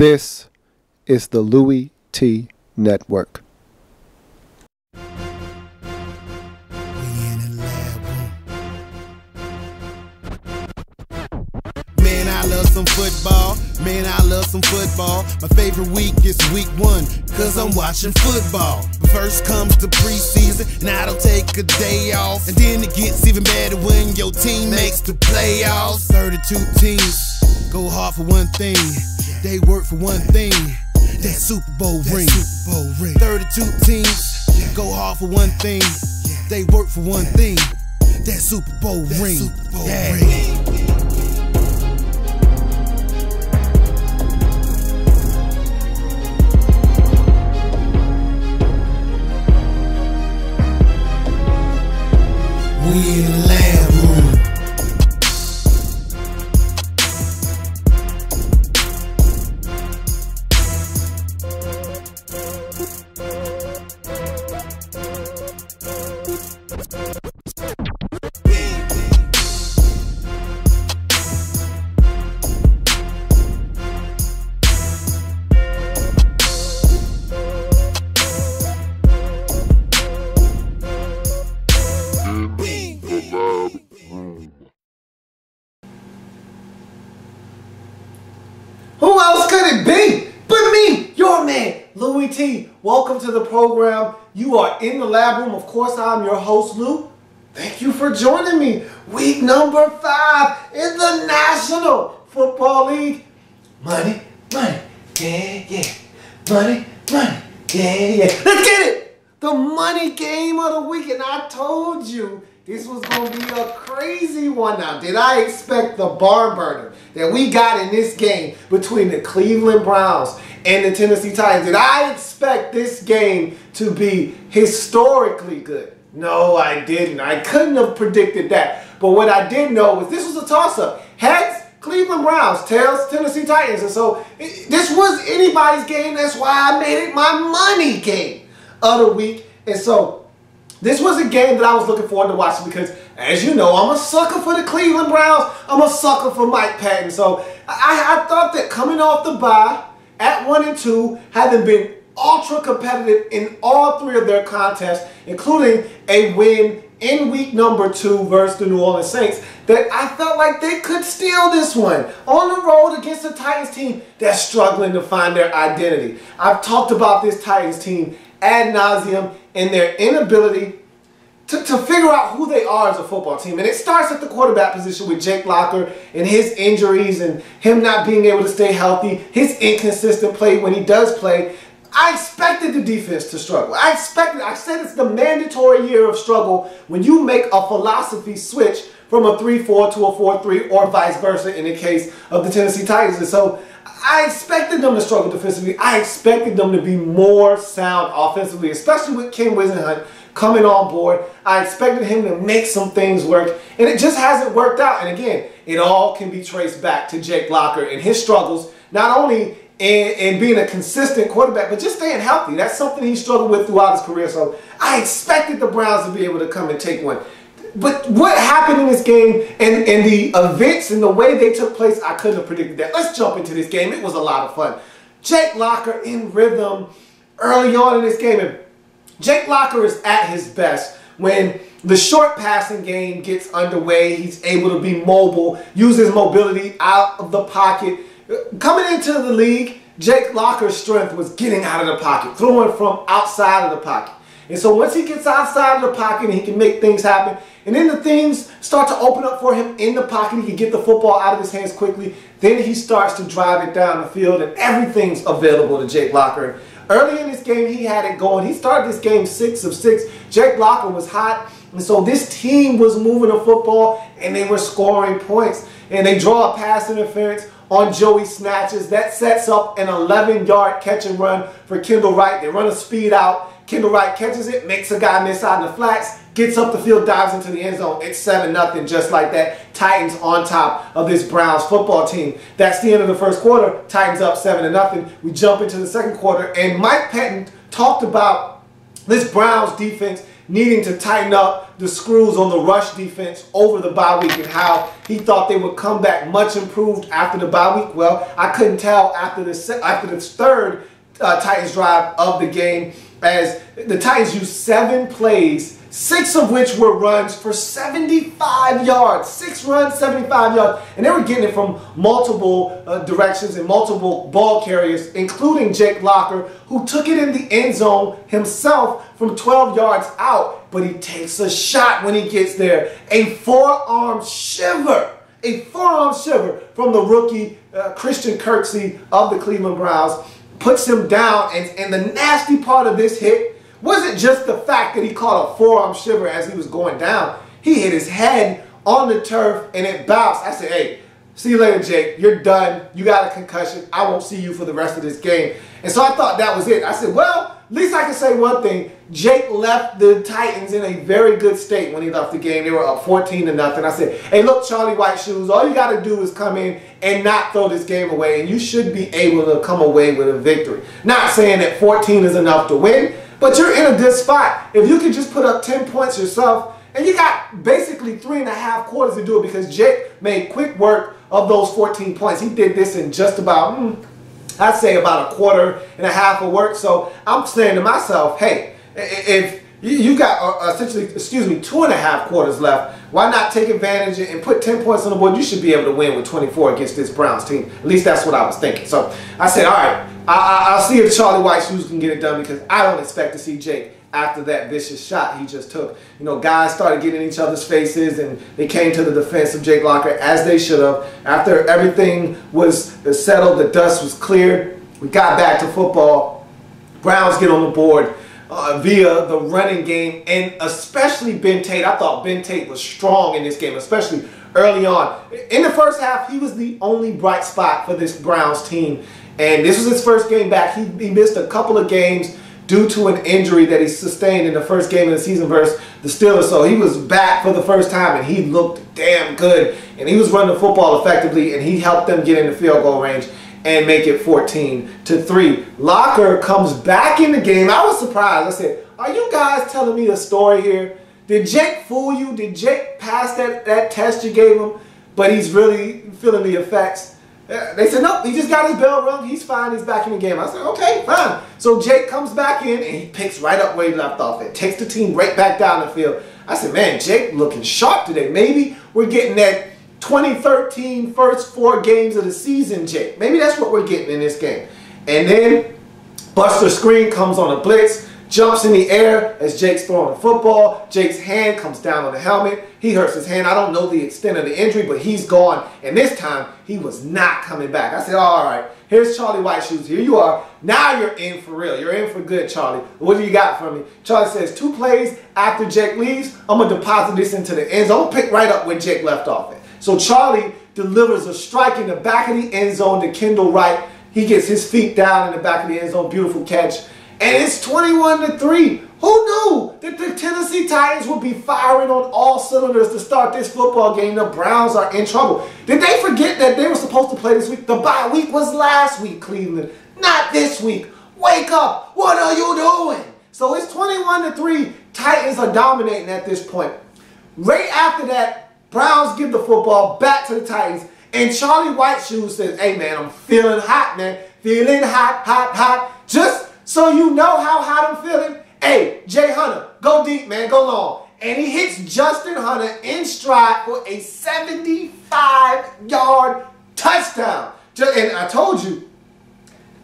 This is the Louie T Network. Man, I love some football. Man, I love some football. My favorite week is week 1, cause I'm watching football. But first comes the preseason, and I don't take a day off. And then it gets even better when your team makes the playoffs. 32 teams go hard for one thing. They work for one thing. That Super Bowl ring. 32 teams go hard for one thing. They work for one thing. That Super Bowl ring. We in the lab room. Who else could it be but me, your man, Louie T? Welcome to the program. You are in the lab room. Of course, I'm your host, Lou. Thank you for joining me. Week number 5 in the National Football League. Money, money, yeah, yeah. Money, money, yeah, yeah. Let's get it! The money game of the week. And I told you this was going to be a crazy one. Now, did I expect the barn burner that we got in this game between the Cleveland Browns and the Tennessee Titans? Did I expect this game to be historically good? No, I didn't. I couldn't have predicted that. But what I did know was this was a toss-up. Heads, Cleveland Browns. Tails, Tennessee Titans. And so this was anybody's game. That's why I made it my money game of the week. And so this was a game that I was looking forward to watching because, as you know, I'm a sucker for the Cleveland Browns. I'm a sucker for Mike Patton. So I thought that coming off the bye at 1-2, having been ultra competitive in all 3 of their contests, including a win in week number 2 versus the New Orleans Saints, that I felt like they could steal this one on the road against a Titans team that's struggling to find their identity. I've talked about this Titans team ad nauseum and their inability to figure out who they are as a football team. And it starts at the quarterback position with Jake Locker and his injuries and him not being able to stay healthy, his inconsistent play when he does play. I expected the defense to struggle. I said it's the mandatory year of struggle when you make a philosophy switch from a 3-4 to a 4-3 or vice versa in the case of the Tennessee Titans. And so I expected them to struggle defensively. I expected them to be more sound offensively, especially with Ken Wisenhunt coming on board. I expected him to make some things work, and it just hasn't worked out. And again, it all can be traced back to Jake Locker and his struggles, not only in being a consistent quarterback, but just staying healthy. That's something he struggled with throughout his career. So I expected the Browns to be able to come and take one. But what happened in this game and the events and the way they took place, I couldn't have predicted that. Let's jump into this game. It was a lot of fun. Jake Locker in rhythm early on in this game. And Jake Locker is at his best when the short passing game gets underway. He's able to be mobile, use his mobility out of the pocket. Coming into the league, Jake Locker's strength was getting out of the pocket, throwing from outside of the pocket. And so once he gets outside of the pocket and he can make things happen, and then the things start to open up for him in the pocket, he can get the football out of his hands quickly, then he starts to drive it down the field and everything's available to Jake Locker. Early in this game, he had it going. He started this game 6 of 6. Jake Locker was hot, and so this team was moving the football and they were scoring points. And they draw a pass interference on Joey Snatches. That sets up an 11-yard catch and run for Kendall Wright. They run a speed out. Kendall Wright catches it, makes a guy miss out in the flats, gets up the field, dives into the end zone. It's 7-0 just like that. Titans on top of this Browns football team. That's the end of the first quarter. Titans up 7-0. We jump into the second quarter, and Mike Patton talked about this Browns defense needing to tighten up the screws on the rush defense over the bye week and how he thought they would come back much improved after the bye week. Well, I couldn't tell after the third Titans drive of the game, as the Titans used 7 plays, 6 of which were runs for 75 yards. 6 runs, 75 yards. And they were getting it from multiple directions and multiple ball carriers, including Jake Locker, who took it in the end zone himself from 12 yards out. But he takes a shot when he gets there. A forearm shiver. A forearm shiver from the rookie Christian Kirksey of the Cleveland Browns. Puts him down, and the nasty part of this hit wasn't just the fact that he caught a forearm shiver as he was going down. He hit his head on the turf and it bounced. I said, hey, see you later, Jake. You're done. You got a concussion. I won't see you for the rest of this game. And so I thought that was it. I said, well, at least I can say one thing. Jake left the Titans in a very good state when he left the game. They were up 14-0. I said, hey, look, Charlie White Shoes, all you got to do is come in and not throw this game away, and you should be able to come away with a victory. Not saying that 14 is enough to win, but you're in a good spot. If you could just put up 10 points yourself, and you got basically 3.5 quarters to do it, because Jake made quick work of those 14 points. He did this in just about, I'd say about 1.5 of work. So I'm saying to myself, hey, if you got essentially, 2.5 quarters left, why not take advantage and put 10 points on the board? You should be able to win with 24 against this Browns team. At least that's what I was thinking. So I said, all right, I'll see if Charlie White Shoes can get it done, because I don't expect to see Jake after that vicious shot he just took. You know, guys started getting in each other's faces, and they came to the defense of Jake Locker, as they should have. After everything was settled, the dust was cleared, we got back to football. Browns get on the board via the running game, and especially Ben Tate. I thought Ben Tate was strong in this game, especially early on. In the first half, he was the only bright spot for this Browns team, and this was his first game back. He missed a couple of games due to an injury that he sustained in the first game of the season versus the Steelers. So he was back for the first time, and he looked damn good, and he was running the football effectively, and he helped them get in the field goal range and make it 14-3. Locker comes back in the game. I was surprised. I said, are you guys telling me a story here? Did Jake fool you? Did Jake pass that test you gave him, but he's really feeling the effects? They said, nope, he just got his bell rung. He's fine. He's back in the game. I said, okay, fine. So Jake comes back in, and he picks right up where he left off. It takes the team right back down the field. I said, man, Jake looking sharp today. Maybe we're getting that 2013 first 4 games of the season, Jake. Maybe that's what we're getting in this game. And then Buster Screen comes on a blitz, jumps in the air as Jake's throwing the football. Jake's hand comes down on the helmet. He hurts his hand. I don't know the extent of the injury, but he's gone. And this time, he was not coming back. I said, all right, here's Charlie White Shoes. Here you are. Now you're in for real. You're in for good, Charlie. What do you got for me? Charlie says, 2 plays after Jake leaves, I'm going to deposit this into the end zone. I'm going to pick right up where Jake left off it. So Charlie delivers a strike in the back of the end zone to Kendall Wright. He gets his feet down in the back of the end zone. Beautiful catch. And it's 21-3. Who knew that the Tennessee Titans would be firing on all cylinders to start this football game? The Browns are in trouble. Did they forget that they were supposed to play this week? The bye week was last week, Cleveland, not this week. Wake up. What are you doing? So it's 21-3. Titans are dominating at this point. Right after that, Browns give the football back to the Titans, and Charlie White Shoes says, hey, man, I'm feeling hot, man. Feeling hot, hot, hot. Just so you know how hot I'm feeling, hey, Jay Hunter, go deep, man, go long. And he hits Justin Hunter in stride for a 75-yard touchdown. And I told you,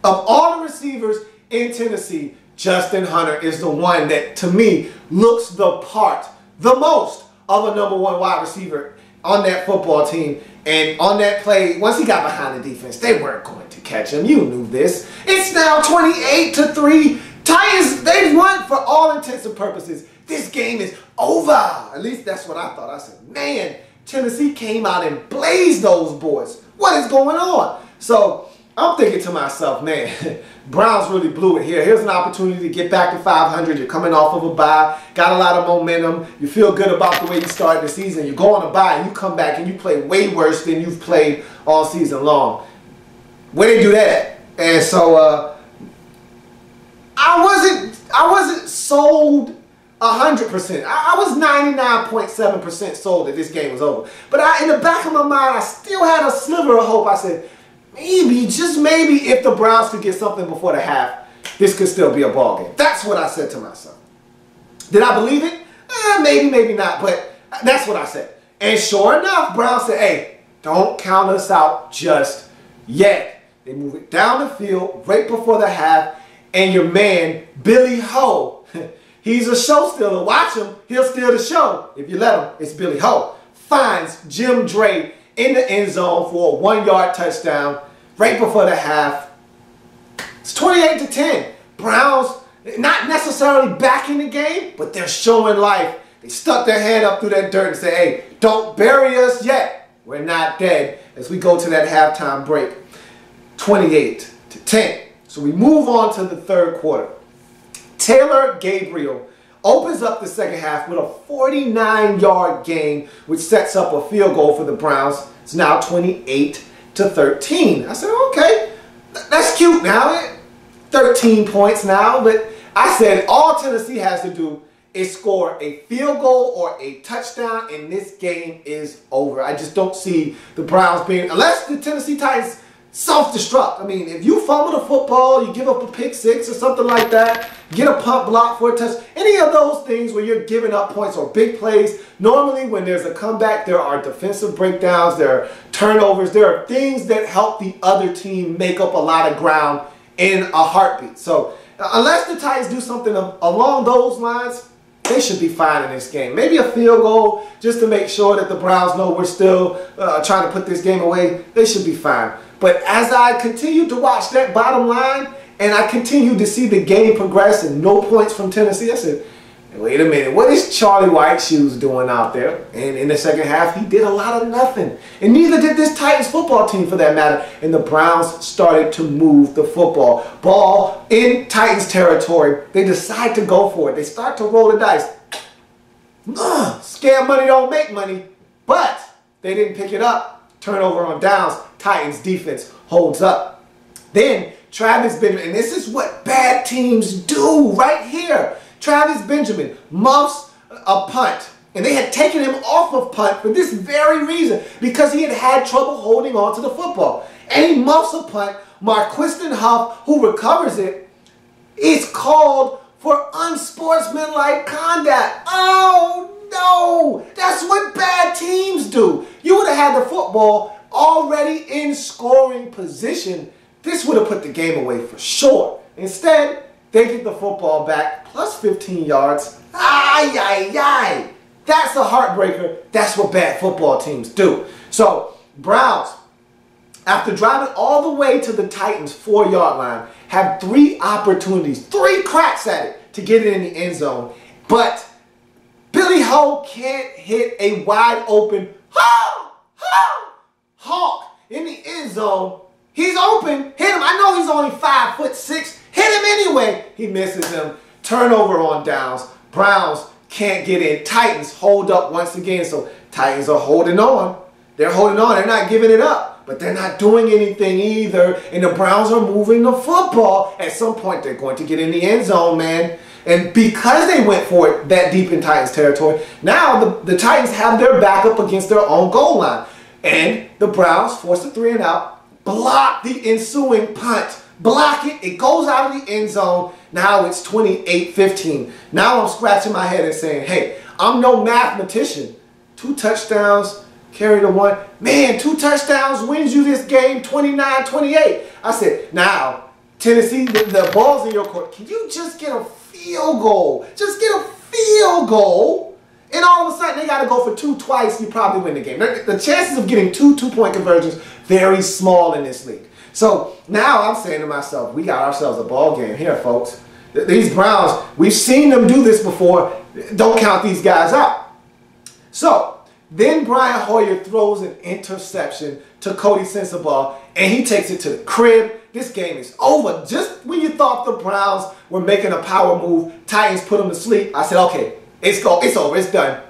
of all the receivers in Tennessee, Justin Hunter is the one that, to me, looks the part the most of a #1 wide receiver on that football team. And on that play, once he got behind the defense, they weren't going to catch him. You knew this. It's now 28-3. Titans, they've won for all intents and purposes. This game is over. At least that's what I thought. I said, man, Tennessee came out and blazed those boys. What is going on? So I'm thinking to myself, man, Browns really blew it here. Here's an opportunity to get back to 500. You're coming off of a bye, got a lot of momentum. You feel good about the way you started the season. You go on a bye and you come back and you play way worse than you've played all season long. Where they do that? And so I wasn't sold 100%. I was 99.7% sold that this game was over. But in the back of my mind, I still had a sliver of hope. I said, maybe, just maybe, if the Browns could get something before the half, this could still be a ball game. That's what I said to myself. Did I believe it? Maybe, maybe not, but that's what I said. And sure enough, Browns said, hey, don't count us out just yet. They move it down the field right before the half, and your man, Billy Ho, he's a show stealer. Watch him. He'll steal the show. If you let him, it's Billy Ho. Finds Jim Dre in the end zone for a 1-yard touchdown right before the half. It's 28-10. Browns not necessarily back in the game, but they're showing life. They stuck their head up through that dirt and said, hey, don't bury us yet. We're not dead, as we go to that halftime break. 28-10. So we move on to the third quarter. Taylor Gabriel opens up the second half with a 49-yard gain, which sets up a field goal for the Browns. It's now 28-13. I said, okay, that's cute now. 13 points now, but I said all Tennessee has to do is score a field goal or a touchdown, and this game is over. I just don't see the Browns being, unless the Tennessee Titans self-destruct. I mean, if you fumble the football, you give up a pick six or something like that, get a punt block for a touch, any of those things where you're giving up points or big plays, normally when there's a comeback, there are defensive breakdowns, there are turnovers, there are things that help the other team make up a lot of ground in a heartbeat. So unless the Titans do something along those lines, they should be fine in this game. Maybe a field goal just to make sure that the Browns know we're still trying to put this game away. They should be fine. But as I continue to watch that bottom line and I continue to see the game progress and no points from Tennessee, I said, wait a minute, what is Charlie White Shoes doing out there? And in the second half, he did a lot of nothing. And neither did this Titans football team for that matter. And the Browns started to move the football. Ball in Titans territory. They decide to go for it. They start to roll the dice. Scare money don't make money. But they didn't pick it up. Turnover on downs. Titans defense holds up. Then Travis Benjamin, and this is what bad teams do right here. Travis Benjamin muffs a punt, and they had taken him off of punt for this very reason, because he had had trouble holding on to the football. And he muffs a punt. Marquiston Huff, who recovers it, is called for unsportsmanlike conduct. Oh no, that's what bad teams do. You would have had the football already in scoring position. This would have put the game away for sure. Instead, they get the football back, plus 15 yards. Ay, ay, ay. That's a heartbreaker. That's what bad football teams do. So, Browns, after driving all the way to the Titans' 4-yard line, have 3 opportunities, 3 cracks at it to get it in the end zone. But Billy Ho can't hit a wide open hawk in the end zone. He's open. Hit him. I know he's only 5'6". Hit him anyway. He misses him. Turnover on downs. Browns can't get in. Titans hold up once again. So Titans are holding on. They're holding on. They're not giving it up. But they're not doing anything either. And the Browns are moving the football. At some point, they're going to get in the end zone, man. And because they went for it that deep in Titans territory, now the Titans have their back up against their own goal line. And the Browns force a 3 and out. Block the ensuing punt. Block it. It goes out of the end zone. Now it's 28-15. Now I'm scratching my head and saying, hey, I'm no mathematician. 2 touchdowns, carry the 1. Man, 2 touchdowns wins you this game 29-28. I said, now, Tennessee, the ball's in your court. Can you just get a field goal? Just get a field goal. And all of a sudden, they got to go for 2 twice. You probably win the game. The chances of getting 2 two-point conversions, very small in this league. So now I'm saying to myself, we got ourselves a ball game here, folks. These Browns, we've seen them do this before. Don't count these guys out. So then Brian Hoyer throws an interception to Cody Sensabaugh, and he takes it to the crib. This game is over. Just when you thought the Browns were making a power move, Titans put them to sleep. I said, okay, it's over. It's done.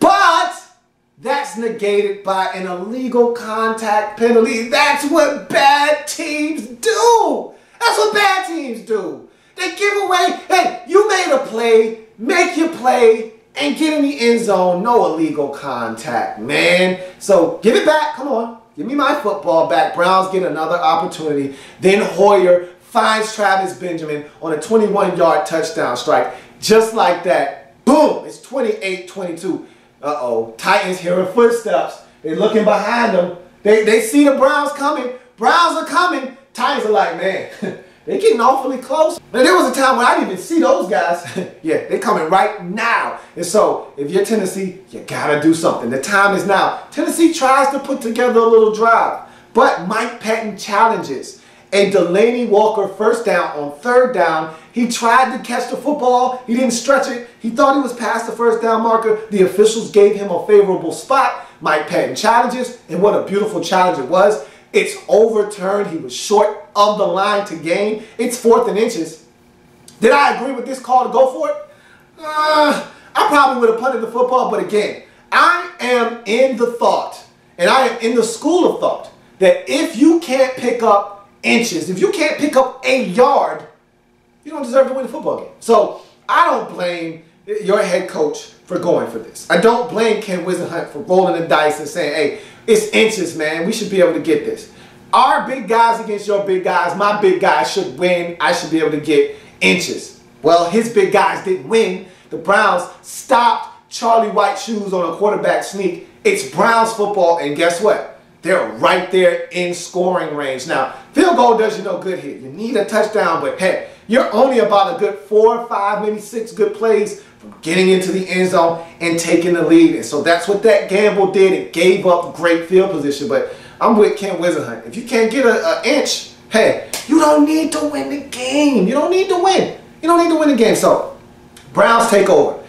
But that's negated by an illegal contact penalty. That's what bad teams do. That's what bad teams do. They give away, hey, you made a play make your play, and get in the end zone. No illegal contact, man. So give it back. Come on. Give me my football back. Browns get another opportunity. Then Hoyer finds Travis Benjamin on a 21-yard touchdown strike. Just like that. Boom. It's 28-22. Uh-oh. Titans hearing footsteps. They're looking behind them. They see the Browns coming. Browns are coming. Titans are like, man, they're getting awfully close. Now, there was a time when I didn't even see those guys. Yeah, they're coming right now. And so, if you're Tennessee, you got to do something. The time is now. Tennessee tries to put together a little drive, but Mike Patton challenges. A Delaney Walker first down on third down. He tried to catch the football. He didn't stretch it. He thought he was past the first down marker. The officials gave him a favorable spot. Mike Patton challenges, and what a beautiful challenge it was. It's overturned. He was short of the line to gain. It's 4th and inches. Did I agree with this call to go for it? I probably would have punted the football, but again, I am in the thought, and I am in the school of thought, that if you can't pick up inches, if you can't pick up a yard, you don't deserve to win the football game. So I don't blame your head coach for going for this. I don't blame Ken Wisenhunt for rolling the dice and saying, hey, it's inches, man. We should be able to get this. Our big guys against your big guys, my big guys should win. I should be able to get inches. Well, his big guys didn't win. The Browns stopped Charlie White shoes on a quarterback sneak. It's Browns football, and guess what? They're right there in scoring range. Now, field goal does you no good here. You need a touchdown, but hey, you're only about a good 4, 5, maybe 6 good plays from getting into the end zone and taking the lead. And so that's what that gamble did. It gave up great field position. But I'm with Ken Wisenhunt. If you can't get an inch, hey, you don't need to win the game. You don't need to win. You don't need to win the game. So Browns take over.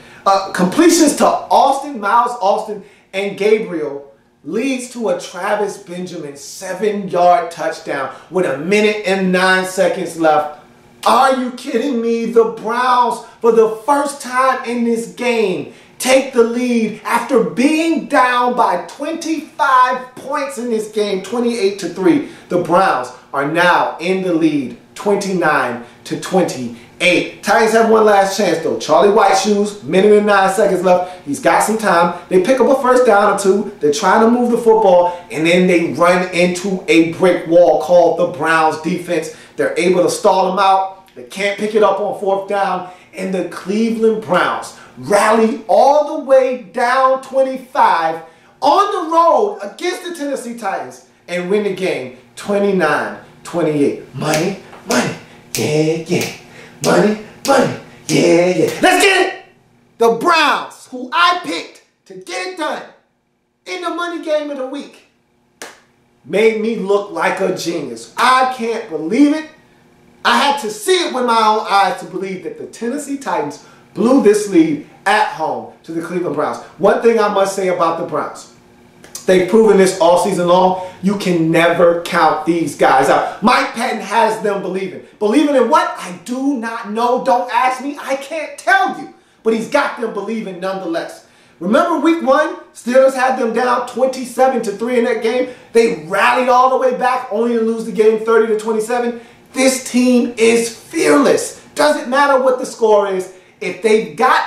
Completions to Austin, Miles Austin, and Gabriel leads to a Travis Benjamin 7-yard touchdown with 1:09 left. Are you kidding me? The Browns, for the first time in this game, take the lead after being down by 25 points in this game, 28-3. The Browns are now in the lead, 29-28. Titans have one last chance though. Charlie White shoes, 1:09 left. He's got some time. They pick up a first down or two. They're trying to move the football, and then they run into a brick wall called the Browns defense. They're able to stall them out. They can't pick it up on 4th down, and the Cleveland Browns rally all the way down 25 on the road against the Tennessee Titans and win the game 29-28. Money, money, yeah, yeah. Money, money, yeah, yeah. Let's get it! The Browns, who I picked to get it done in the money game of the week, made me look like a genius. I can't believe it. I had to see it with my own eyes to believe that the Tennessee Titans blew this lead at home to the Cleveland Browns. One thing I must say about the Browns, they've proven this all season long. You can never count these guys out. Mike Patton has them believing. Believing in what? I do not know. Don't ask me. I can't tell you. But he's got them believing nonetheless. Remember week 1? Steelers had them down 27-3 in that game. They rallied all the way back only to lose the game 30-27. This team is fearless. Doesn't matter what the score is. If they've got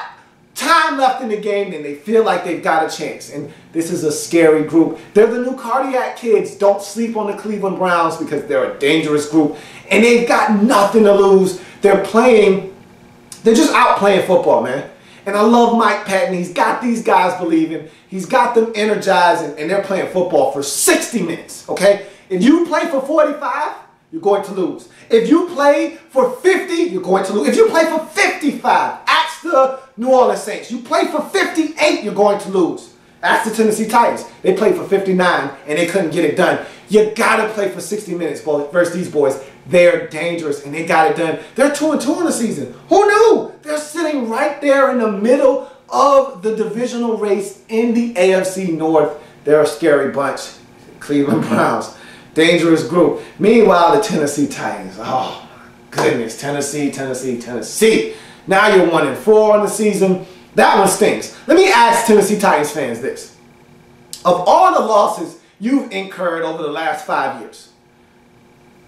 time left in the game, then they feel like they've got a chance. And this is a scary group. They're the new cardiac kids. Don't sleep on the Cleveland Browns because they're a dangerous group. And they've got nothing to lose. They're just out playing football, man. And I love Mike Patton. He's got these guys believing. He's got them energized, and they're playing football for 60 minutes, okay? If you play for 45, you're going to lose. If you play for 50, you're going to lose. If you play for 55, ask the New Orleans Saints. You play for 58, you're going to lose. Ask the Tennessee Titans. They played for 59, and they couldn't get it done. You got to play for 60 minutes versus these boys. They're dangerous, and they got it done. They're 2-2 in the season. Who knew? They're sitting right there in the middle of the divisional race in the AFC North. They're a scary bunch. Cleveland Browns. Dangerous group. Meanwhile, the Tennessee Titans. Oh, my goodness. Tennessee. Now you're 1-4 on the season. That one stinks. Let me ask Tennessee Titans fans this. Of all the losses you've incurred over the last 5 years,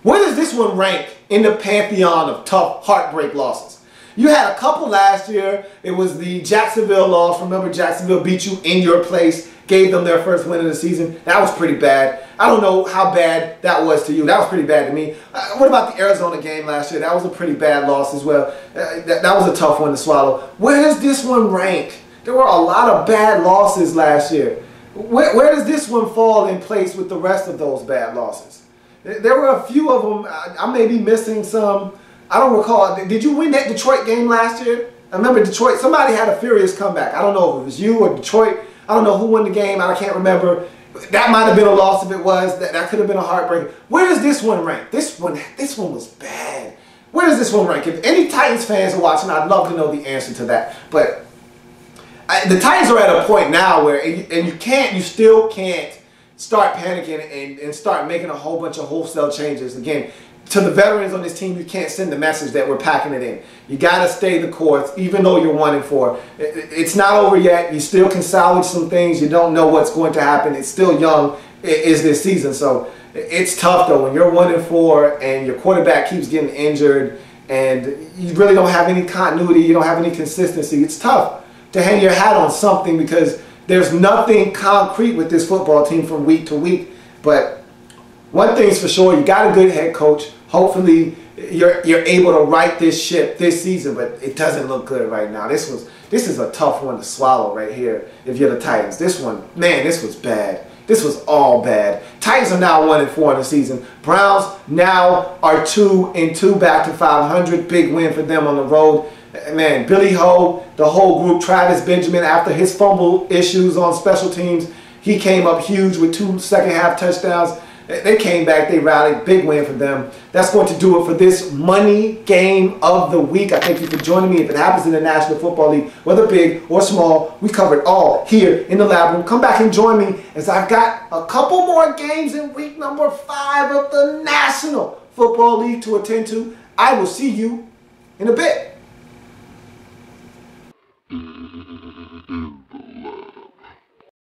where does this one rank in the pantheon of tough heartbreak losses? You had a couple last year. It was the Jacksonville loss. Remember, Jacksonville beat you in your place, gave them their first win of the season. That was pretty bad. I don't know how bad that was to you. That was pretty bad to me. What about the Arizona game last year? That was a pretty bad loss as well. That was a tough one to swallow. Where does this one rank? There were a lot of bad losses last year. Where does this one fall in place with the rest of those bad losses? There were a few of them. I may be missing some. I don't recall. Did you win that Detroit game last year? I remember Detroit. Somebody had a furious comeback. I don't know if it was you or Detroit. I don't know who won the game. I can't remember. That might have been a loss if it was. That could have been a heartbreaker. Where does this one rank? This one was bad. Where does this one rank? If any Titans fans are watching, I'd love to know the answer to that. But the Titans are at a point now where, you still can't start panicking and start making a whole bunch of wholesale changes. Again, to the veterans on this team, you can't send the message that we're packing it in. You got to stay the course, even though you're 1-4. It's not over yet. You still can salvage some things. You don't know what's going to happen. It's still young, is this season. So it's tough, though, when you're 1-4 and your quarterback keeps getting injured and you really don't have any continuity, you don't have any consistency. It's tough to hang your hat on something because there's nothing concrete with this football team from week to week. But one thing's for sure, you got a good head coach. Hopefully you're able to right this ship this season, but it doesn't look good right now. This is a tough one to swallow right here if you're the Titans. This one, man, this was bad. This was all bad. Titans are now 1-4 in the season. Browns now are 2-2 back to 500. Big win for them on the road. Man, Billy Ho, the whole group, Travis Benjamin, after his fumble issues on special teams, he came up huge with 2 second-half touchdowns. They came back, they rallied, big win for them. That's going to do it for this money game of the week. I thank you for joining me. If it happens in the National Football League, whether big or small, we cover it all here in the lab room. Come back and join me as I've got a couple more games in week number 5 of the National Football League to attend to. I will see you in a bit.